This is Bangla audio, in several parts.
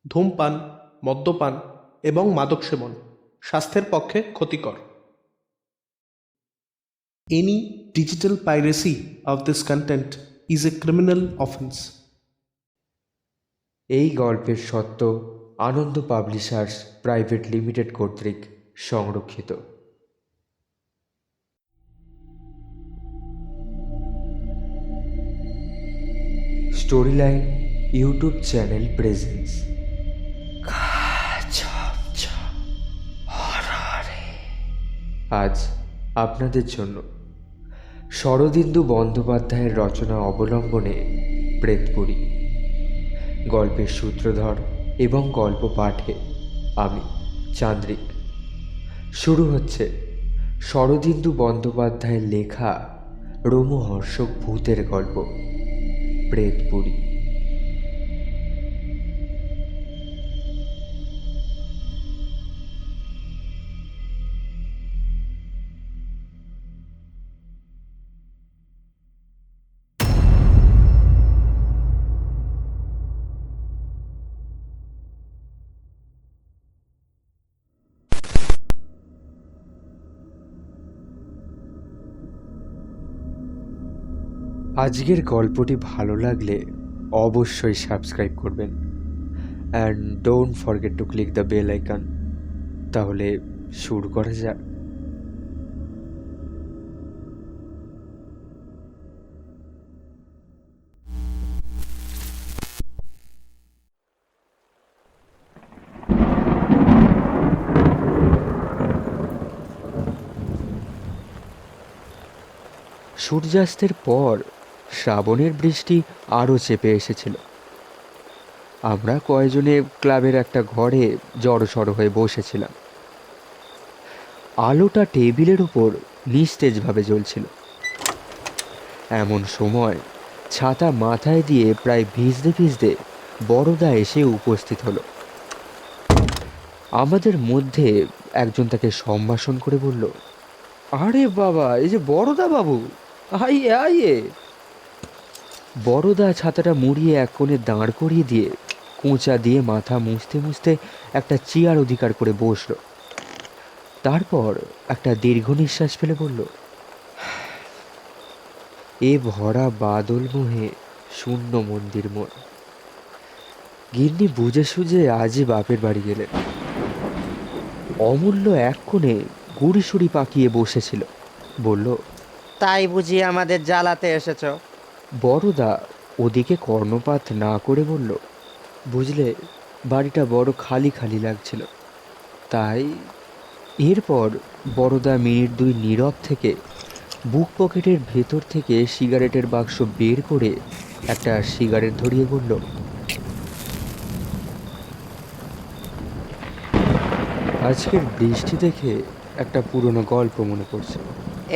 ধূমপান, মদ্যপান এবং মাদক সেবন স্বাস্থ্যের পক্ষে ক্ষতিকর। Any digital piracy of this content is a criminal offense. এই গল্পের সত্য আনন্দ পাবলিশার্স প্রাইভেট লিমিটেড কর্তৃক সংরক্ষিত। স্টোরিলাইন ইউটিউব চ্যানেল প্রেজেন্স আজ আপনাদের জন্য শরদিন্দু বন্দ্যোপাধ্যায়ের রচনা অবলম্বনে প্রেতপুরী গল্পের সূত্রধর এবং গল্প পাঠে আমি চান্দ্রিক। শুরু হচ্ছে শরদিন্দু বন্দ্যোপাধ্যায়ের লেখা রোমহর্ষক ভূতের গল্প প্রেতপুরী। আজকের গল্পটি ভালো লাগলে অবশ্যই সাবস্ক্রাইব করবেন and don't forget to click the bell icon. তাহলে শুরু করা যাক। সূর্যাস্তের পর শ্রাবণের বৃষ্টি আরও চেপে এসেছিল। আমরা কয়েকজনে ক্লাবের একটা ঘরে জড়সড় হয়ে বসেছিলাম। আলোটা টেবিলের উপর নিস্তেজভাবে জ্বলছিল। এমন সময় ছাতা মাথায় দিয়ে প্রায় ভিজতে ভিজতে বড়দা এসে উপস্থিত হলো। আমাদের মধ্যে একজন তাকে সম্ভাষণ করে বলল, আরে বাবা, এই যে বড়দা বাবু, আইয়ে আইয়ে। বড়দা ছাতাটা মুড়িয়ে এক কোণে দাঁড় করিয়ে দিয়ে কোঁচা দিয়ে মাথা মুছতে মুছতে একটা চেয়ার অধিকার করে বসল। তারপর একটা দীর্ঘ নিঃশ্বাস ফেলে বলল, এ ভরা বাদল মোহে শূন্য মন্দির মন। গিন্নি বুঝে সুঝে আজই বাপের বাড়ি গেলেন। অমূল্য এক কোণে গুড়ি সুড়ি পাকিয়ে বসেছিল, বলল, তাই বুঝি আমাদের জ্বালাতে এসেছ? বড়দা ওদিকে কর্ণপাত না করে বলল, বুঝলে, বাড়িটা বড় খালি খালি লাগছিল, তাই। এরপর বড়দা মিনিট দুই নীরব থেকে বুক পকেটের ভেতর থেকে সিগারেটের বাক্স বের করে একটা সিগারেট ধরিয়ে বলল, আজকের বৃষ্টি দেখে একটা পুরনো গল্প মনে পড়ছে।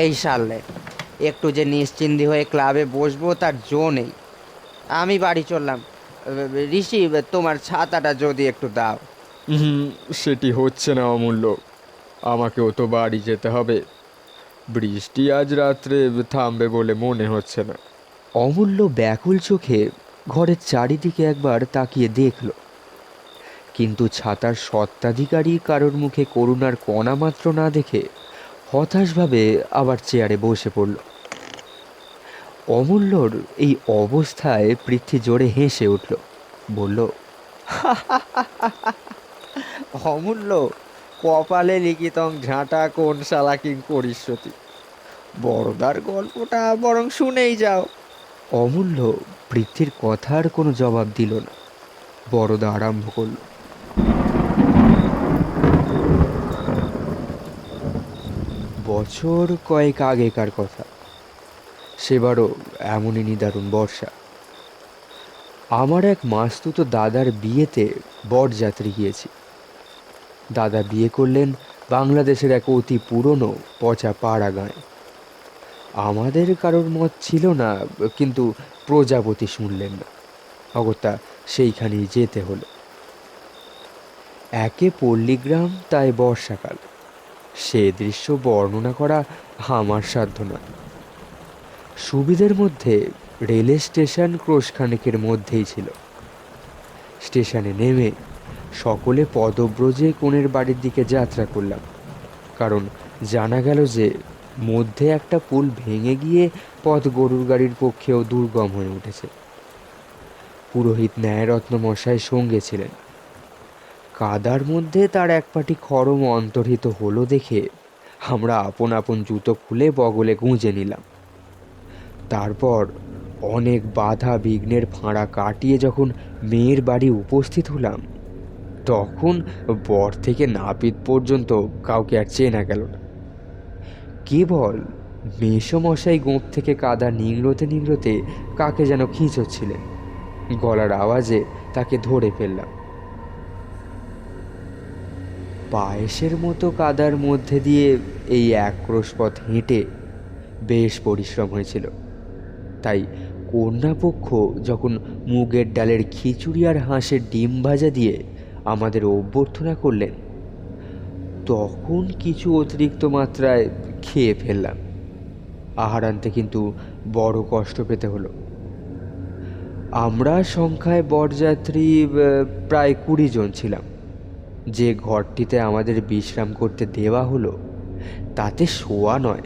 এই সারলে একটু যে নিশ্চিন্তি হয়ে ক্লাবে বসবো তার জো নেই। আমি বাড়ি চললাম। ঋষি, তোমার ছাতাটা যদি একটু দাও। সেটি হচ্ছে না অমূল্য, আমাকেও তো বাড়ি যেতে হবে। বৃষ্টি আজ রাত্রে থামবে বলে মনে হচ্ছে না। অমূল্য ব্যাকুল চোখে ঘরের চারিদিকে একবার তাকিয়ে দেখল, কিন্তু ছাতার স্বত্বাধিকারী কারোর মুখে করুণার কণা মাত্র না দেখে হতাশভাবে আবার চেয়ারে বসে পড়ল। অমূল্যর এই অবস্থায় পৃথ্বী জোরে হেসে উঠল, বলল, অমূল্য, কপালে লিখিতং ঝাঁটা কোন শালা কিং করিষ্যতি। বড়দার গল্পটা বরং শুনেই যাও। অমূল্য পৃথ্বীর কথার কোনো জবাব দিল না। বড়দা আরম্ভ করল, বছর কয়েক আগেকার কথা। সেবারও এমনই নিদারুণ বর্ষা। আমার এক মাস্তুতো দাদার বিয়েতে বরযাত্রী গিয়েছি। দাদা বিয়ে করলেন বাংলাদেশের এক অতি পুরনো পচা পাড়া গাঁয়ে। আমাদের কারোর মত ছিল না, কিন্তু প্রজাপতি শুনলেন না, অগত্যা সেইখানেই যেতে হলো। একে পল্লীগ্রাম, তাই বর্ষাকাল। সে দৃশ্য বর্ণনা করা আমার সাধ্য না। সুবিধের মধ্যে রেলের স্টেশন ক্রোশখানেকের মধ্যেই ছিল। স্টেশনে নেমে সকলে পদব্রজে কনের বাড়ির দিকে যাত্রা করলাম, কারণ জানা গেল যে মধ্যে একটা পুল ভেঙে গিয়ে পথ গরুর গাড়ির পক্ষেও দুর্গম হয়ে উঠেছে। পুরোহিত ন্যায়রত্ন মশাই সঙ্গে ছিলেন। কাদার মধ্যে তার এক পাটি খড়ম অন্তর্হিত হলো দেখে আমরা আপন আপন জুতো খুলে বগলে গুঁজে নিলাম। তারপর অনেক বাধা বিঘ্নের ফাঁড়া কাটিয়ে যখন মেয়ের বাড়ি উপস্থিত হলাম, তখন বর থেকে নাপিত পর্যন্ত কাউকে আর চেনা গেল না। কেবল মেসমশাই গোঁপ থেকে কাদা নিংড়োতে নিংড়োতে কাকে যেন খিঁচোচ্ছিলেন। গলার আওয়াজে তাকে ধরে ফেললাম। পায়েসের মতো কাদার মধ্যে দিয়ে এই এক ক্রোশ পথ হেঁটে বেশ পরিশ্রম হয়েছিল। তাই কন্যাপক্ষ যখন মুগের ডালের খিচুড়ি আর হাঁসের ডিম ভাজা দিয়ে আমাদের অভ্যর্থনা করলেন, তখন কিছু অতিরিক্ত মাত্রায় খেয়ে ফেললাম। আহার আনতে কিন্তু বড় কষ্ট পেতে হলো। আমরা সংখ্যায় বরযাত্রী প্রায় 20 জন ছিলাম। যে ঘরটিতে আমাদের বিশ্রাম করতে দেওয়া হলো তাতে শোয়া নয়,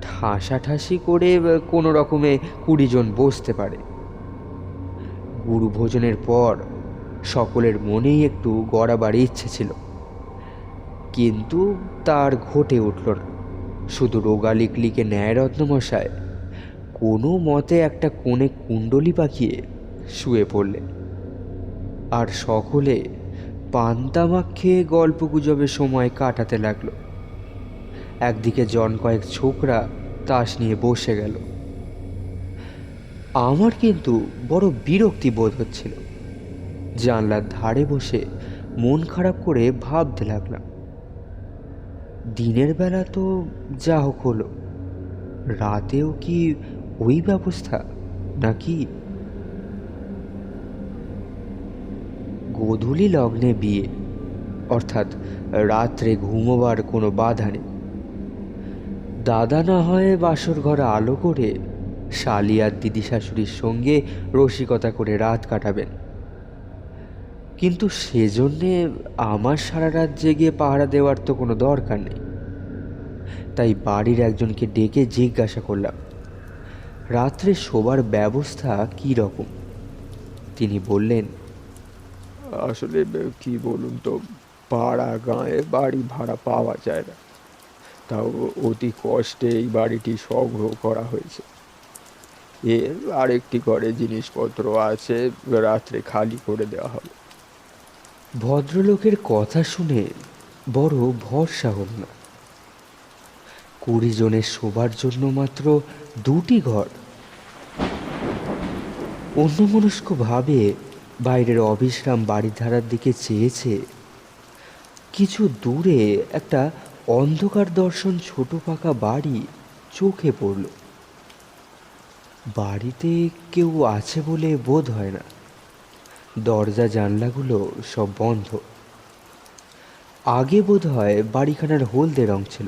ঠাসাঠাসি করে কোনো রকমে 20 জন বসতে পারে। গুরু ভোজনের পর সকলের মনেই একটু গড়াবার ইচ্ছে ছিল, কিন্তু তার ঘটে উঠল না। শুধু রোগালিকলিকে ন্যায়রত্নমশায় কোনো মতে একটা কোণে কুণ্ডলি পাকিয়ে শুয়ে পড়লেন, আর সকলে পান্তামাক খেয়ে গল্প গুজবে সময় কাটাতে লাগলো। একদিকে জন কয়েক ছোকরা তাস নিয়ে বসে গেল। আমার কিন্তু বড় বিরক্তি বোধ হচ্ছিল। জানলার ধারে বসে মন খারাপ করে ভাবতে লাগলাম, দিনের বেলা তো যা হোক হলো, রাতেও কি ওই ব্যবস্থা নাকি? গোধূলি লগ্নে বিয়ে, অর্থাৎ রাত্রে ঘুমোবার কোনো বাধা নেই। দাদা না হয় বাসর ঘরে আলো করে শালি আর দিদি শাশুড়ির সঙ্গে রসিকতা করে রাত কাটাবেন, কিন্তু সেজন্যে আমার সারা রাত জেগে পাহারা দেওয়ার তো কোনো দরকার নেই। তাই বাড়ির একজনকে ডেকে জিজ্ঞাসা করলাম, রাত্রে শোবার ব্যবস্থা কী রকম? তিনি বললেন, আসলে কি বলুন তো, পাড়া গাঁয়ে বাড়ি ভাড়া পাওয়া যায় না, তাও অতি কষ্টে এই বাড়িটি সংগ্রহ করা হয়েছে। এর আরেকটি ঘরে জিনিসপত্র আছে, রাত্রে খালি করে দেওয়া হবে। ভদ্রলোকের কথা শুনে বড় ভরসা হল না। 20 জনের শোবার জন্য মাত্র 2টি ঘর। অন্যমনস্কভাবে বাইরের অবিশ্রাম বাড়িধারার দিকে চেয়েছে কিছু দূরে একটা অন্ধকার দর্শন ছোট পাকা বাড়ি চোখে পড়ল। বাড়িতে কেউ আছে বলে বোধ হয় না। দরজা জানলাগুলো সব বন্ধ। আগে বোধ হয় বাড়িখানার হলদে রং ছিল,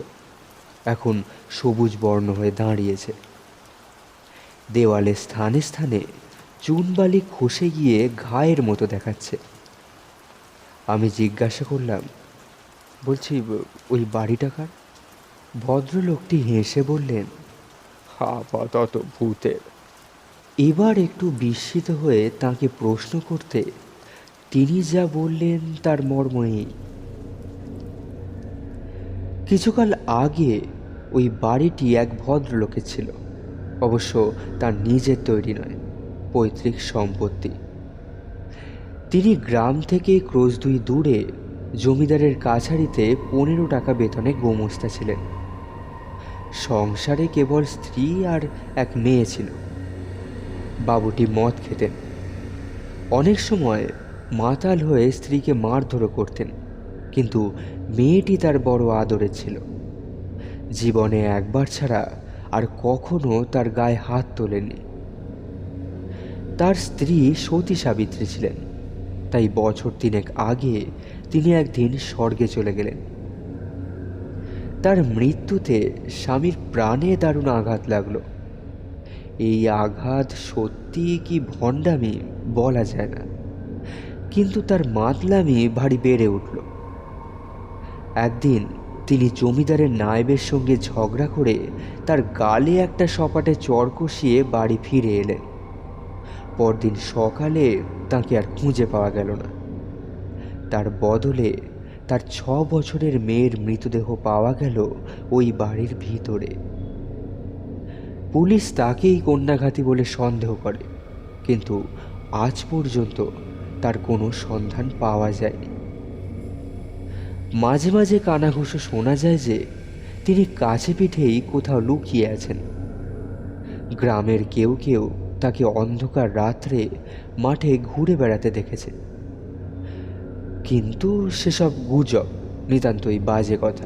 এখন সবুজ বর্ণ হয়ে দাঁড়িয়েছে। দেওয়ালে স্থানে স্থানে চুনবালি খসে গিয়ে ঘায়ের মতো দেখাচ্ছে। আমি জিজ্ঞাসা করলাম, বলছি ওই বাড়িটা কার? ভদ্রলোকটি হেসে বললেন, আপাতত ভূতের। এবার একটু বিস্মিত হয়ে তাকে প্রশ্ন করতে তিনি যা বললেন তার মর্ম এই, কিছুকাল আগে ওই বাড়িটি এক ভদ্রলোকের ছিল। অবশ্য তার নিজের তৈরি নয়, পৈতৃক সম্পত্তি। তিনি গ্রাম থেকে ক্রোশ 2 দূরে জমিদারের কাছারিতে 15 টাকা বেতনে গোমস্তা ছিলেন। সংসারে কেবল স্ত্রী আর এক মেয়ে ছিল। বাবুটি মদ খেতেন। অনেক সময় মাতাল হয়ে স্ত্রীকে মারধরও করতেন, কিন্তু মেয়েটি তার বড় আদরের ছিল। জীবনে একবার ছাড়া আর কখনো তার গায়ে হাত তোলেননি। তার স্ত্রী সতী সাবিত্রী ছিলেন, তাই বছর 3 আগে তিনি একদিন স্বর্গে চলে গেলেন। তার মৃত্যুতে স্বামীর প্রাণে দারুণ আঘাত লাগলো। এই আঘাত সত্যি কি ভণ্ডামি বলা যায় না। কিন্তু তার মাতলামি ভারী বেড়ে উঠল। একদিন তিনি জমিদারের নায়েবের সঙ্গে ঝগড়া করে তার গালে একটা সপাটে চড় কষিয়ে বাড়ি ফিরে এলেন। পরদিন সকালে তাকে আর খুঁজে পাওয়া গেল না। তার বদলে তার 6 বছরের মেয়ের মৃতদেহ পাওয়া গেল ওই বাড়ির ভিতরে। পুলিশ তাকেই কন্যাঘাতী বলে সন্দেহ করে, কিন্তু আজ পর্যন্ত তার কোনো সন্ধান পাওয়া যায়নি। মাঝে মাঝে কানাঘুষো শোনা যায় যে তিনি কাছে পিঠেই কোথাও লুকিয়ে আছেন। গ্রামের কেউ কেউ তাকে অন্ধকার রাত্রে মাঠে ঘুরে বেড়াতে দেখেছে, কিন্তু সেসব গুজব, নিতান্তই বাজে কথা।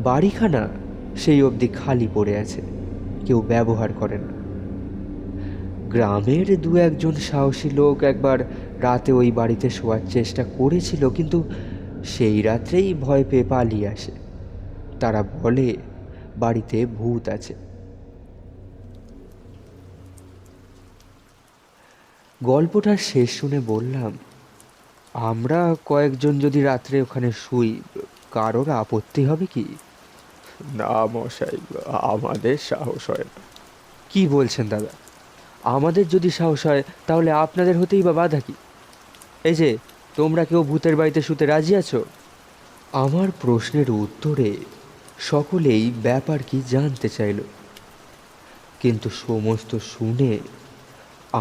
বাড়িখানা সেই অবধি খালি পড়ে আছে, কেউ ব্যবহার করে না। গ্রামের 2-1 সাহসী লোক একবার রাতে ওই বাড়িতে শোয়ার চেষ্টা করেছিল, কিন্তু সেই রাত্রেই ভয় পেয়ে পালিয়ে আসে। তারা বলে বাড়িতে ভূত আছে। গল্পটা শেষ শুনে বললাম, আমরা কয়েকজন যদি রাত্রে ওখানে শুই, কারোর আপত্তি হবে কি? না মশাই, আমাদের সাহস হয় না। কি বলছেন দাদা? আমাদের যদি সাহস হয় তাহলে আপনাদের হতেই বা বাধা কি? এই যে তোমরা কেউ ভূতের বাড়িতে শুতে রাজি আছো? আমার প্রশ্নের উত্তরে সকলেই ব্যাপার কি জানতে চাইল, কিন্তু সমস্ত শুনে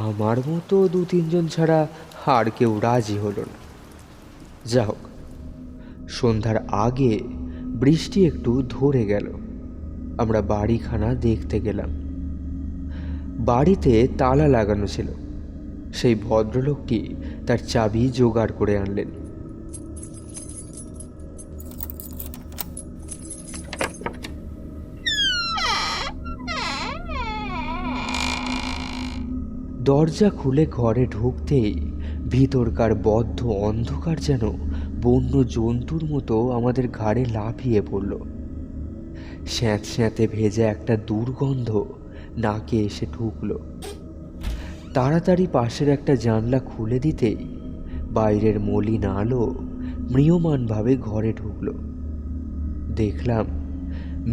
আমার মতো 2-3 জন ছাড়া আর কেউ রাজি হলো না। যা হোক, সন্ধ্যার আগে বৃষ্টি একটু ধরে গেল। আমরা বাড়িখানা দেখতে গেলাম। বাড়িতে তালা লাগানো ছিল। সেই ভদ্রলোকটি তার চাবি জোগাড় করে আনলেন। দরজা খুলে ঘরে ঢুকতেই ভিতরকার বদ্ধ অন্ধকার যেন বন্য জন্তুর মতো আমাদের ঘাড়ে লাফিয়ে পড়ল। স্যাঁতস্যাঁতে ভেজা একটা দুর্গন্ধ নাকে এসে ঢুকল। তাড়াতাড়ি পাশের একটা জানলা খুলে দিতেই বাইরের মলিন আলো ম্রিয়মাণভাবে ঘরে ঢুকল। দেখলাম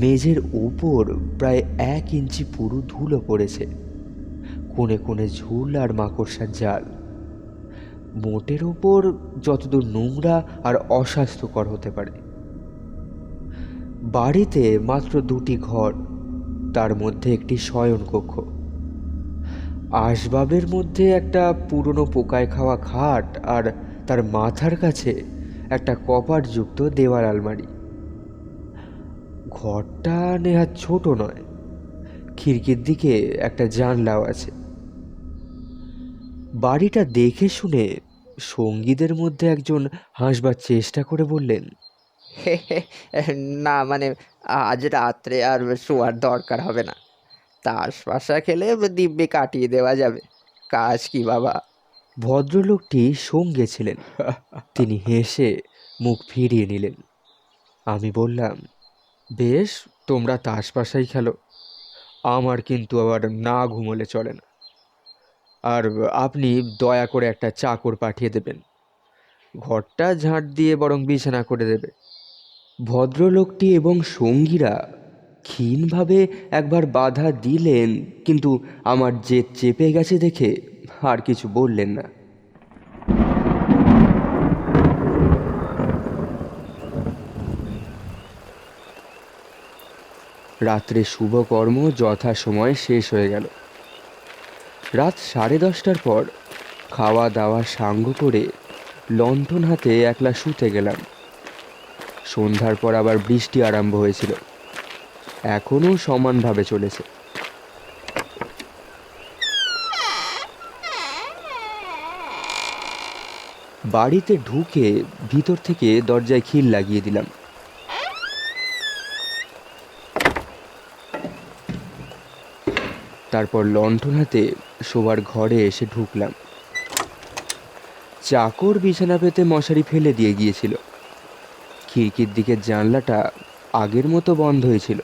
মেঝের উপর প্রায় 1 ইঞ্চি পুরু ধুলো পড়েছে, কোণে কোণে ঝুল আর মাকড়সার জাল। মোটের ওপর যতদূর নোংরা আর অস্বাস্থ্যকর হতে পারে। বাড়িতে মাত্র 2টি ঘর, তার মধ্যে একটি শয়নকক্ষ। আসবাবের মধ্যে একটা পুরনো পোকায় খাওয়া খাট, আর তার মাথার কাছে একটা কপাটযুক্ত দেওয়াল আলমারি। ঘরটা নেহাত ছোট নয়, খিড়কির দিকে একটা জানলাও আছে। বাড়িটা দেখে শুনে সঙ্গীদের মধ্যে একজন হাসবার চেষ্টা করে বললেন, না মানে আজ রাত্রে আর শোয়ার দরকার হবে না, তাস পাশা খেলে দিব্যি কাটিয়ে দেওয়া যাবে। কাজ কি বাবা? ভদ্রলোকটি সঙ্গে ছিলেন। তিনি হেসে মুখ ফিরিয়ে নিলেন। আমি বললাম, বেশ, তোমরা তাস পাশাই খেলো, আমার কিন্তু আবার না ঘুমোলে চলে না। আর আপনি দয়া করে একটা চাকর পাঠিয়ে দেবেন, ঘরটা ঝাঁট দিয়ে বরং বিছানা করে দেবে। ভদ্রলোকটি এবং সঙ্গীরা ক্ষীণভাবে একবার বাধা দিলেন, কিন্তু আমার জেদ চেপে গেছে দেখে আর কিছু বললেন না। রাত্রে শুভকর্ম যথাসময়ে শেষ হয়ে গেল। রাত 10:30টার পর খাওয়া দাওয়া সাঙ্গ করে লণ্ঠন হাতে একলা শুতে গেলাম। সন্ধ্যার পর আবার বৃষ্টি আরম্ভ হয়েছিল, এখনও সমানভাবে চলেছে। বাড়িতে ঢুকে ভিতর থেকে দরজায় খিল লাগিয়ে দিলাম। তারপর লণ্ঠন হাতে শোবার ঘরে এসে ঢুকলাম। চাকর বিছানা পেতে মশারি ফেলে দিয়ে গিয়েছিল। খিড়কির দিকের জানলাটা আগের মতো বন্ধ হয়েছিল।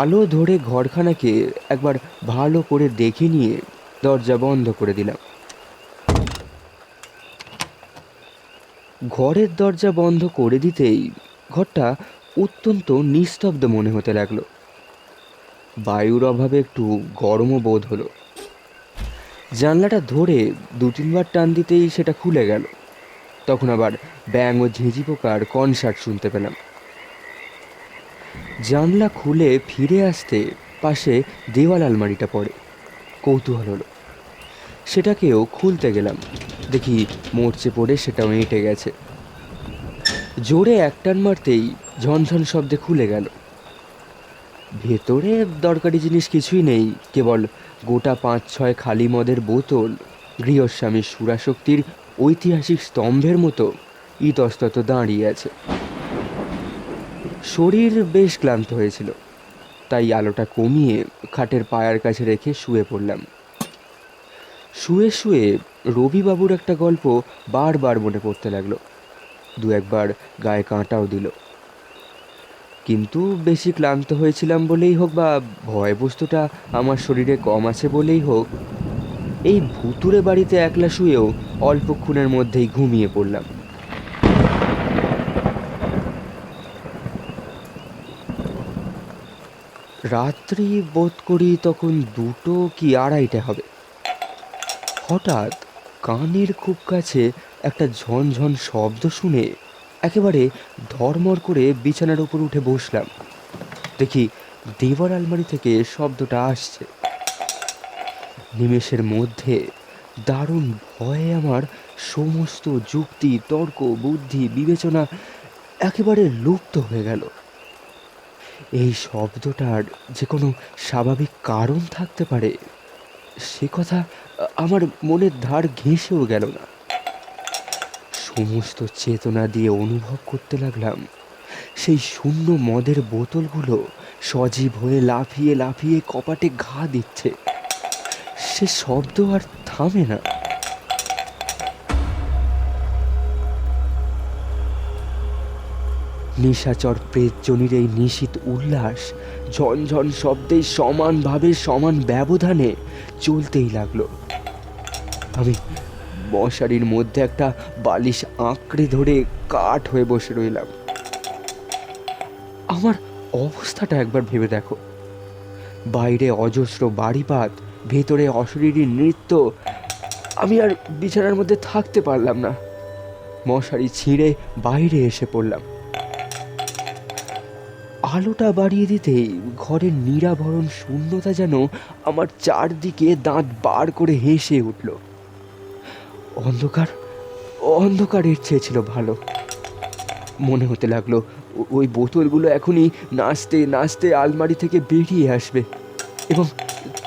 আলো ধরে ঘরখানাকে একবার ভালো করে দেখে নিয়ে দরজা বন্ধ করে দিলাম। ঘরের দরজা বন্ধ করে দিতেই ঘরটা অত্যন্ত নিস্তব্ধ মনে হতে লাগলো। বায়ুর অভাবে একটু গরমও বোধ হলো। জানলাটা ধরে 2-3 বার টান দিতেই সেটা খুলে গেল। তখন আবার ব্যাঙ ও ঝিঁঝি পোকার কনসার্ট শুনতে পেলাম। জানলা খুলে ফিরে আসতে পাশে দেওয়াল আলমারিটা পড়ে। কৌতূহল হলো, সেটাকেও খুলতে গেলাম। দেখি মরচে পড়ে সেটাও এঁটে গেছে। জোরে একটান মারতেই ঝনঝন শব্দে খুলে গেল। ভেতরে দরকারি জিনিস কিছুই নেই, কেবল গোটা 5-6 খালি মদের বোতল গৃহস্বামীর সুরাশক্তির ঐতিহাসিক স্তম্ভের মতো ইতস্তত দাঁড়িয়ে আছে। শরীর বেশ ক্লান্ত হয়েছিল, তাই আলোটা কমিয়ে খাটের পায়ার কাছে রেখে শুয়ে পড়লাম। শুয়ে শুয়ে রবিবাবুর একটা গল্প বারবার মনে পড়তে লাগলো। 2-1 বার গায়ে কাঁটাও দিল। কিন্তু বেশি ক্লান্ত হয়েছিলাম বলেই হোক বা ভয় বস্তুটা আমার শরীরে কম আছে বলেই হোক, এই ভুতুড়ে বাড়িতে একলা শুয়েও অল্পক্ষণের মধ্যেই ঘুমিয়ে পড়লাম। রাত্রি বোধ করি তখন 2টো কি 2:30 হবে। হঠাৎ কানের খুব কাছে একটা ঝনঝন শব্দ শুনে একেবারে ধড়মড় করে বিছানার উপর উঠে বসলাম। দেখি দেওয়াল আলমারি থেকে শব্দটা আসছে। নিমেষের মধ্যে দারুণ ভয়ে আমার সমস্ত যুক্তি, তর্ক, বুদ্ধি, বিবেচনা একেবারে লুপ্ত হয়ে গেল। এই শব্দটার যে কোনো স্বাভাবিক কারণ থাকতে পারে সে কথা আমার মনের ধার ঘেঁষেও গেল না। সমস্ত চেতনা দিয়ে অনুভব করতে লাগলাম সেই শূন্য মদের বোতলগুলো সজীব হয়ে লাফিয়ে লাফিয়ে কপাটে ঘা দিচ্ছে। সে শব্দ আর থামে না। নিশাচর প্রেতজনির এই নিশীথ উল্লাস ঝনঝন শব্দে সমানভাবে সমান ব্যবধানে চলতেই লাগলো। আমি মশারির মধ্যে একটা বালিশ আঁকড়ে ধরে কাঠ হয়ে বসে রইলাম। আমার অবস্থাটা একবার ভেবে দেখো। বাইরে অজস্র বাড়িপাত, ভেতরে অশরীরী নৃত্য। আমি আর বিছানার মধ্যে থাকতে পারলাম না। মশারি ছিঁড়ে বাইরে এসে পড়লাম। আলোটা বাড়িয়ে দিতেই ঘরের নিরাভরণ শূন্যতা যেন আমার চারদিকে দাঁত বার করে হেসে উঠল। অন্ধকার অন্ধকারের চেয়ে ছিল ভালো। মনে হতে লাগলো ওই বোতলগুলো এখনই নাচতে নাচতে আলমারি থেকে বেরিয়ে আসবে এবং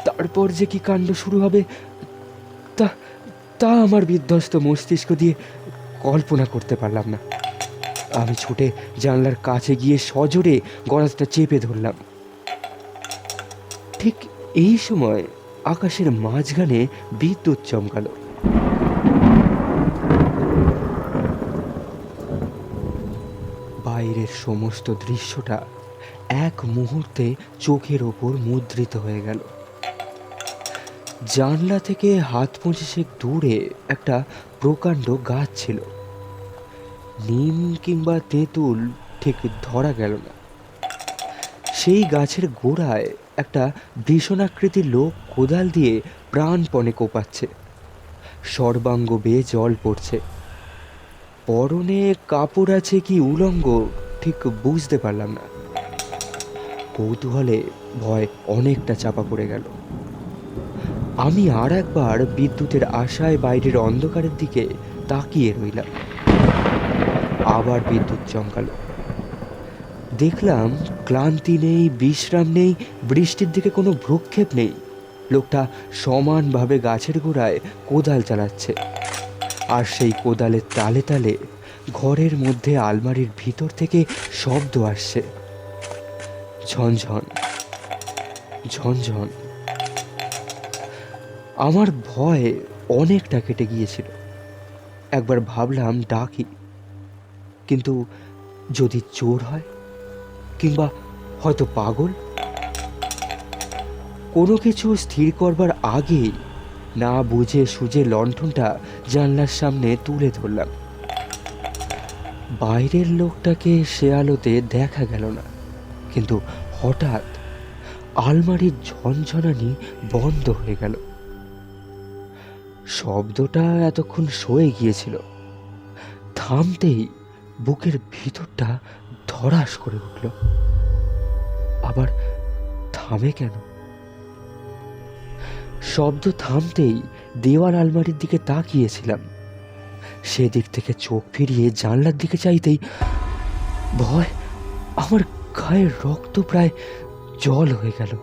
তারপর যে কি কাণ্ড শুরু হবে তা তা আমার বিধ্বস্ত মস্তিষ্ক দিয়ে কল্পনা করতে পারলাম না। আমি ছুটে জানলার কাছে গিয়ে সজোরে গলাটা চেপে ধরলাম। ঠিক এই সময় আকাশের মাঝখানে বিদ্যুৎ চমকালো। বাইরের সমস্ত দৃশ্যটা এক মুহূর্তে চোখের ওপর মুদ্রিত হয়ে গেল। জানলা থেকে হাত 25 দূরে একটা প্রকাণ্ড গাছ ছিল। নিম কিংবা তেঁতুল ঠিক ধরা গেল না। সেই গাছের গোড়ায় একটা ভীষণাকৃতির লোক কোদাল দিয়ে প্রাণপণে কোপাচ্ছে। সর্বাঙ্গ বেয়ে জল পড়ছে। পরনে কাপড় আছে কি উলঙ্গ ঠিক বুঝতে পারলাম না। কৌতূহলে ভয় অনেকটা চাপা পড়ে গেল। আমি আর একবার বিদ্যুতের আশায় বাইরের অন্ধকারের দিকে তাকিয়ে রইলাম। আবার বিদ্যুৎ চমকালো। দেখলাম ক্লান্তি নেই, বিশ্রাম নেই, বৃষ্টির দিকে কোনো ভ্রুক্ষেপ নেই। লোকটা সমানভাবে গাছের গোড়ায় কোদাল চালাচ্ছে। আর সেই কোদালের তালে তালে ঘরের মধ্যে আলমারির ভিতর থেকে শব্দ আসছে। ঝনঝন ঝনঝন। আমার ভয় অনেকটা কেটে গিয়েছিল। একবার ভাবলাম ডাকি, কিন্তু যদি চোর হয় কিংবা হয়তো পাগল। কোনো কিছু স্থির করবার আগেই না বুঝে সুঝে লণ্ঠনটা জানলার সামনে তুলে ধরলাম। বাইরের লোকটাকে সে আলোতে দেখা গেল না, কিন্তু হঠাৎ আলমারির ঝনঝনানি বন্ধ হয়ে গেল। শব্দটা এতক্ষণ সয়ে গিয়েছিল, থামতেই বুকের ভিতরটা ধড়াস করে উঠল। আবার থামে কেন? শব্দ থামতেই দেওয়াল আলমারির দিকে তাকিয়েছিলাম। সেদিক থেকে চোখ ফিরিয়ে জানলার দিকে চাইতেই ভয়, আমার গায়ের রক্ত প্রায় জল হয়ে গেল।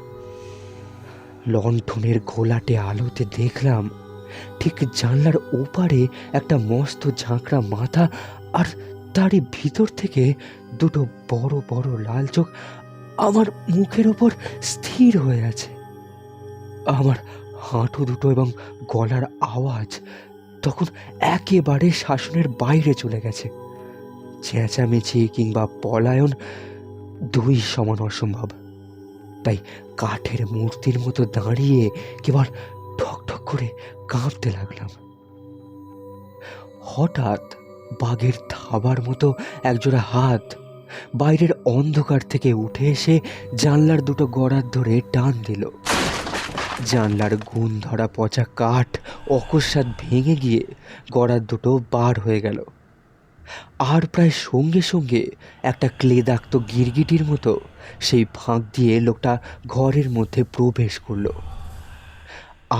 লণ্ঠনের ঘোলাটে আলোতে দেখলাম ঠিক জানলার ওপারে একটা মস্ত ঝাঁকড়া মাথা, আর তারই ভিতর থেকে দুটো বড় বড় লাল চোখ আমার মুখের ওপর স্থির হয়ে আছে। আমার হাঁটু দুটো এবং গলার আওয়াজ তখন একেবারে শাসনের বাইরে চলে গেছে। চেঁচামেচি কিংবা পলায়ন দুই সমান অসম্ভব। তাই কাঠের মূর্তির মতো দাঁড়িয়ে কেবল ঠক ঠক করে কাঁপতে লাগলাম। হঠাৎ বাঘের থাবার মতো একজোড়া হাত বাইরের অন্ধকার থেকে উঠে এসে জানলার দুটো গড়ার ধরে টান দিল। জানলার গুণ ধরা পচা কাঠ অকস্মাৎ ভেঙে গিয়ে গড়ার দুটো বার হয়ে গেল। আর প্রায় সঙ্গে সঙ্গে একটা ক্লেদাক্ত গিরগিটির মতো সেই ফাঁক দিয়ে লোকটা ঘরের মধ্যে প্রবেশ করল।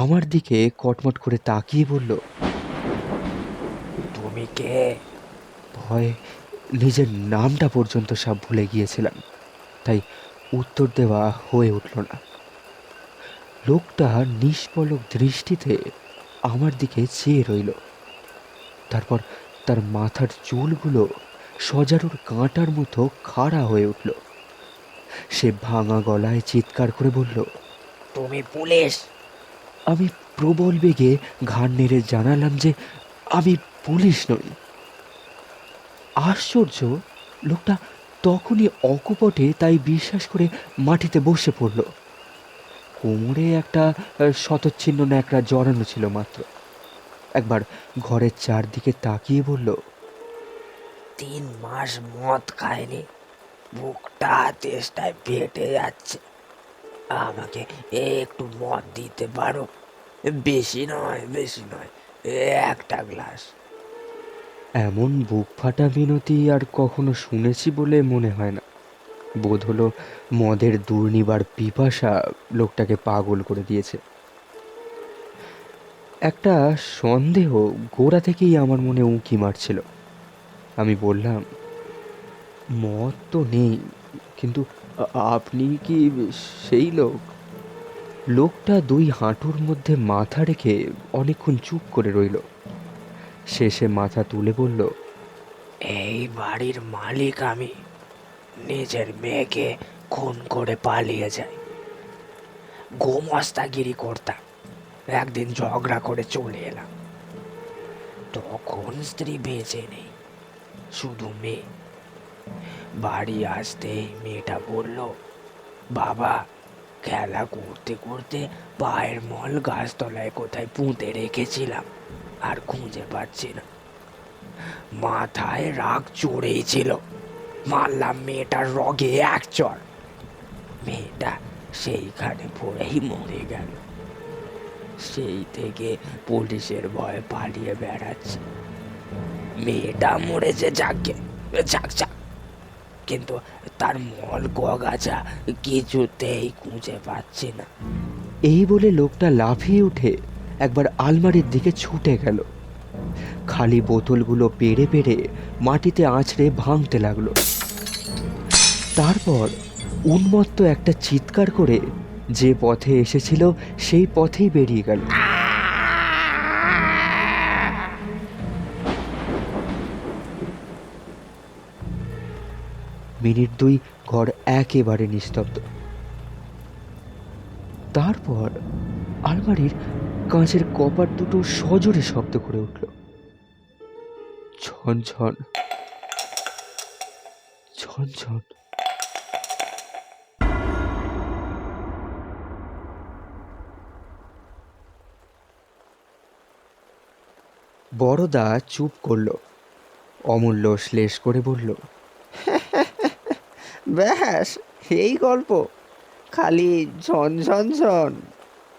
আমার দিকে কটমট করে তাকিয়ে বলল, তুমি কে? ভয়ে নিজের নামটা পর্যন্ত সব ভুলে গিয়েছিলাম, তাই উত্তর দেওয়া হয়ে উঠল না। লোকটা নিষ্পলক দৃষ্টিতে আমার দিকে চেয়ে রইল। তারপর তার মাথার চুলগুলো সজারুর কাঁটার মতো খাড়া হয়ে উঠল। সে ভাঙা গলায় চিৎকার করে বলল, তুমি পুলিশ? আমি প্রবল বেগে ঘাড় নেড়ে জানালাম যে আমি পুলিশ নই। আশ্চর্য, লোকটা তখনই অকপটে তাই বিশ্বাস করে মাটিতে বসে পড়ল। কোমরে একটা শতচ্ছিন্ন ন্যাকড়া জড়ানো ছিল মাত্র। একবার ঘরের চারদিকে তাকিয়ে বলল, 3 মাস মদ খায়নি, বুকটা তেষ্টায় ফেটে যাচ্ছে। আমাকে একটু মদ দিতে পারো? বেশি নয়, বেশি নয়, একটা গ্লাস। এমন বুক ফাটা মিনতি আর কখনো শুনেছি বলে মনে হয় না। বোধ হলো মদের দুর্নিবার পিপাসা লোকটাকে পাগল করে দিয়েছে। একটা সন্দেহ গোড়া থেকেই আমার মনে উঁকি মারছিল। আমি বললাম, মদ তো নেই, কিন্তু আপনি কি সেই লোক? লোকটা দুই হাঁটুর মধ্যে মাথা রেখে অনেকক্ষণ চুপ করে রইল। শেষে মাথা তুলে বলল, এই বাড়ির মালিক আমি। নিজের মেয়েকে খুন করে পালিয়ে যাই। গোমস্তাগিরি করতাম, একদিন ঝগড়া করে চলে এলাম। তখন স্ত্রী বেঁচে নেই, শুধু মেয়ে। বাড়ি আসতেই মেয়েটা বলল, বাবা, খেলা করতে করতে পায়ের মল গাছতলায় কোথায় পুঁতে রেখেছিলাম, আর খুঁজে পাচ্ছি না। মাথায় রাগ চড়েই ছিল, মারলাম মেয়েটার রগে এক চড়। মেয়েটা সেইখানে পড়েই মরে গেল। সেই থেকে পুলিশের ভয়ে পালিয়ে বেড়াচ্ছে। মেয়েটা মরেছে যাকে যাক যাক, কিন্তু তার মল গগাছা কিছুতেই খুঁজে পাচ্ছি না। এই বলে লোকটা লাফিয়ে উঠে একবার আলমারির দিকে ছুটে গেল। খালি বোতলগুলো পেড়ে পেড়ে মাটিতে আঁচড়ে ভাঙতে লাগলো। তারপর উন্মত্ত একটা চিৎকার করে যে পথে এসেছিল সেই পথেই বেরিয়ে গেল। মিনিট 2 ঘর একেবারে নিস্তব্ধ। তারপর আলমারির কাঁচের কপাট দুটো সজোরে শব্দ করে উঠল। ঝনঝন ঝনঝন। বড়দা চুপ করল। অমূল্য শ্লেষ করে বলল, ব্যাস, এই গল্প, খালি ঝন ঝন ঝন।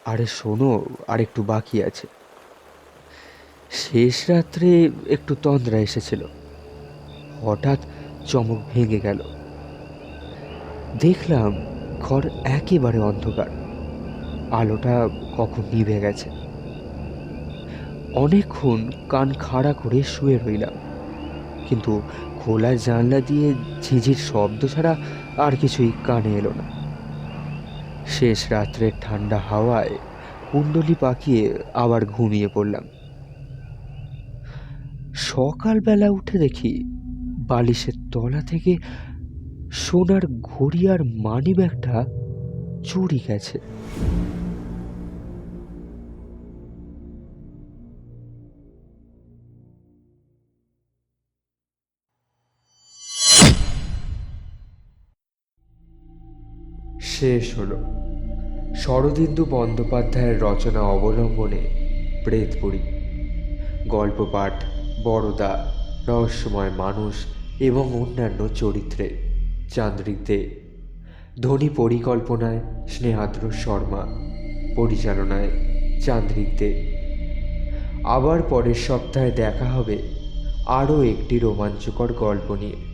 আরে শোনো, আর একটু বাকি আছে। শেষ রাত্রে একটু তন্দ্রা এসেছিল। হঠাৎ চমক ভেঙে গেল। দেখলাম ঘর একেবারে অন্ধকার, আলোটা কখন নিভে গেছে। অনেকক্ষণ কান খাড়া করে শুয়ে রইলাম, কিন্তু খোলা জানলা দিয়ে ঝিঝির শব্দ ছাড়া আর কিছুই কানে এলো না। শেষ রাত্রের ঠান্ডা হাওয়ায় কুণ্ডলি পাকিয়ে আবার ঘুমিয়ে পড়লাম। সকালবেলা উঠে দেখি বালিশের তলা থেকে সোনার ঘড়ি আর মানিব্যাগটা চুরি গেছে। শেষ হলো শরদিন্দু বন্দ্যোপাধ্যায়ের রচনা অবলম্বনে প্রেতপুরী। গল্প পাঠ বড়দা, রহস্যময় মানুষ এবং অন্যান্য চরিত্রে চান্দ্রিক দে, ধ্বনি পরিকল্পনায় স্নেহাদ্র শর্মা, পরিচালনায় চান্দ্রিক দে। আবার পরের সপ্তাহে দেখা হবে আরও একটি রোমাঞ্চকর গল্প নিয়ে।